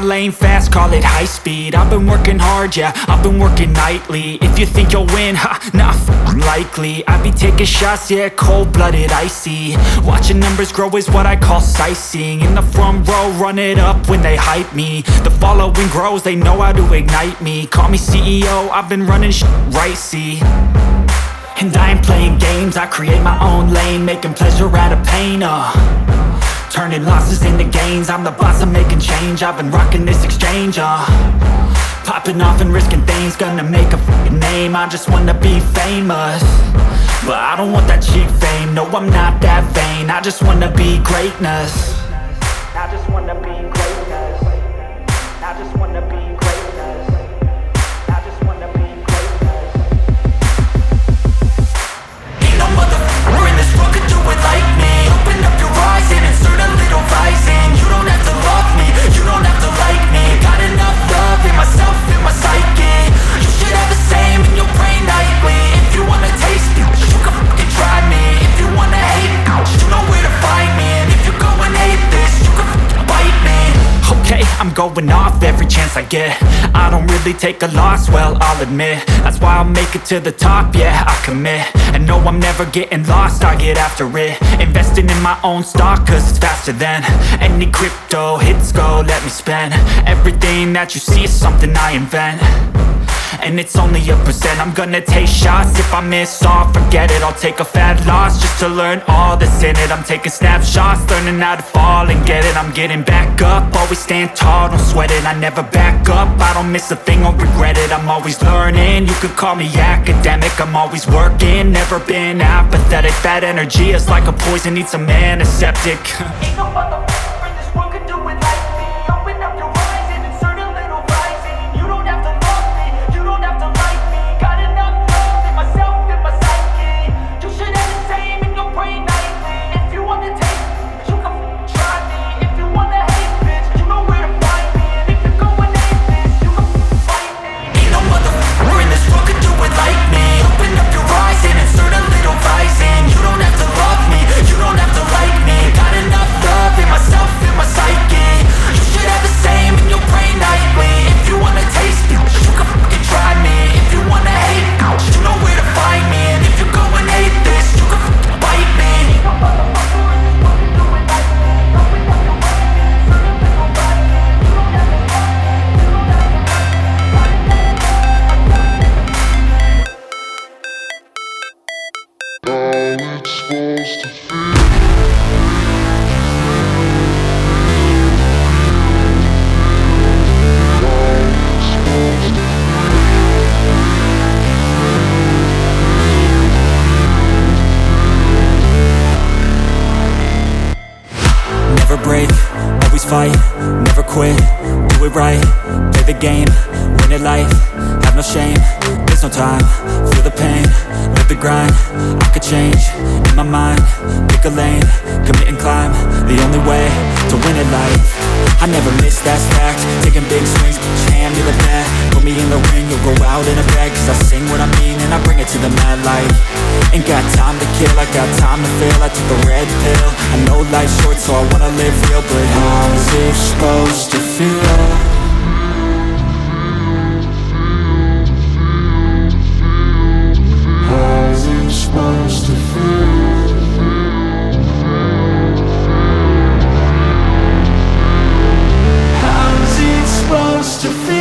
lane fast, call it high speed. I've been working hard, yeah, I've been working nightly. If you think you'll win, ha, not likely. I be taking shots, yeah, cold-blooded, icy. Watching numbers grow is what I call sightseeing. In the front row, run it up when they hype me. The following grows, they know how to ignite me. Call me CEO, I've been running right, see. And I ain't playing games, I create my own lane, making pleasure out of pain, turning losses into gains. I'm the boss, I'm making change. I've been rocking this exchange, popping off and risking things. Gonna make a f***ing name. I just wanna be famous, but I don't want that cheap fame. No, I'm not that vain. I just wanna be greatness. I just wanna be greatness. I just wanna be greatness. I just wanna be greatness. Ain't no motherfucker in this world could do it like me. Open up your eyes and insert a little rising. You don't have to love me, you don't have to like me. Got enough love in myself, in my psyche. You should have the same in your brain nightly. If you wanna taste me, you can fucking try me. If you wanna hate me, you know where to find me. And if you go and hate this, you can fucking bite me. Okay, I'm going off every chance I get. I don't really take a loss, well, I'll admit. That's why I'll make it to the top, yeah, I commit. And no, I'm never getting lost, I get after it. Investing in my own stock, cause it's faster than any crypto hits go, let me spend. Everything that you see is something I invent, and it's only a percent. I'm gonna take shots, if I miss all, forget it. I'll take a fat loss just to learn all that's in it. I'm taking snapshots, learning how to fall and get it. I'm getting back up, always stand tall, don't sweat it. I never back up, I don't miss a thing or regret it. I'm always learning, you could call me academic. I'm always working, never been apathetic. That energy is like a poison, needs some antiseptic. Ain't no motherfucker in this world could do it like me. Open up your eyes and insert a little rising. You don't have to love me, you don't have to like me. Got enough love in myself, in my psyche. You should have the same in your brain nightly. If you wanna taste me, you can try me. If you wanna hate bitch, you know where to find me. And if you go and hate this, you can fight me. Ain't no motherfucker in this world could do it like me. Open up your eyes and insert a little rising. You don't have to love me, you don't have to like me. Got enough love in myself, in my psyche. You should have the same in your brain nightly. If you wanna taste me, you can fucking try me. If you wanna hate me, you know where to find me. And if you go and hate this, you can fucking bite me. Ain't no motherfucker in this world can do it like me. Open up your eyes and insert a little rising. You don't have to love me, you don't have to like me. How it's supposed to feel. Never break, always fight, never quit, do it right, play the game, win it life, have no shame, there's no time, feel the pain, live the grind, I could change, in my mind, pick a lane, commit and climb, the only way to win it life. I never miss, that's fact, taking big swings, hand me the bat, put me in the ring, you'll go out in a bag, cause I sing what I mean and I bring it to the mad light. Ain't got time to kill, I got time to feel, I took the red pill, I know life's short so I wanna live real, but how's it supposed to feel? How's it supposed to feel? How's it supposed to feel?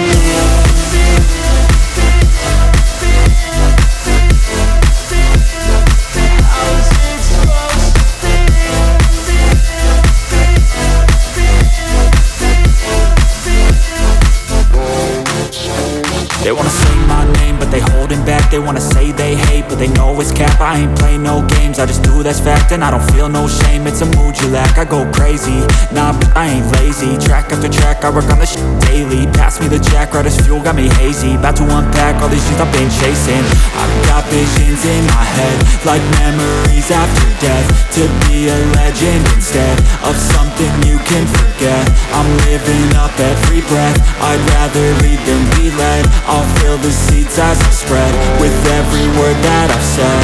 They wanna say my name, but they holding back. They wanna say they hate, but they know it's cap. I ain't play no games, I just do that's fact. And I don't feel no shame, it's a mood you lack. I go crazy, nah, but I ain't lazy. Track after track, I work on this shit daily. Pass me the jack, right as fuel, got me hazy. About to unpack all these things I've been chasing. I've got visions in my head, like memories after death. To be a legend instead of something you can forget. I'm living up every breath, I'd rather lead than be led. I'll fill the seats as I spread with every word that I've said.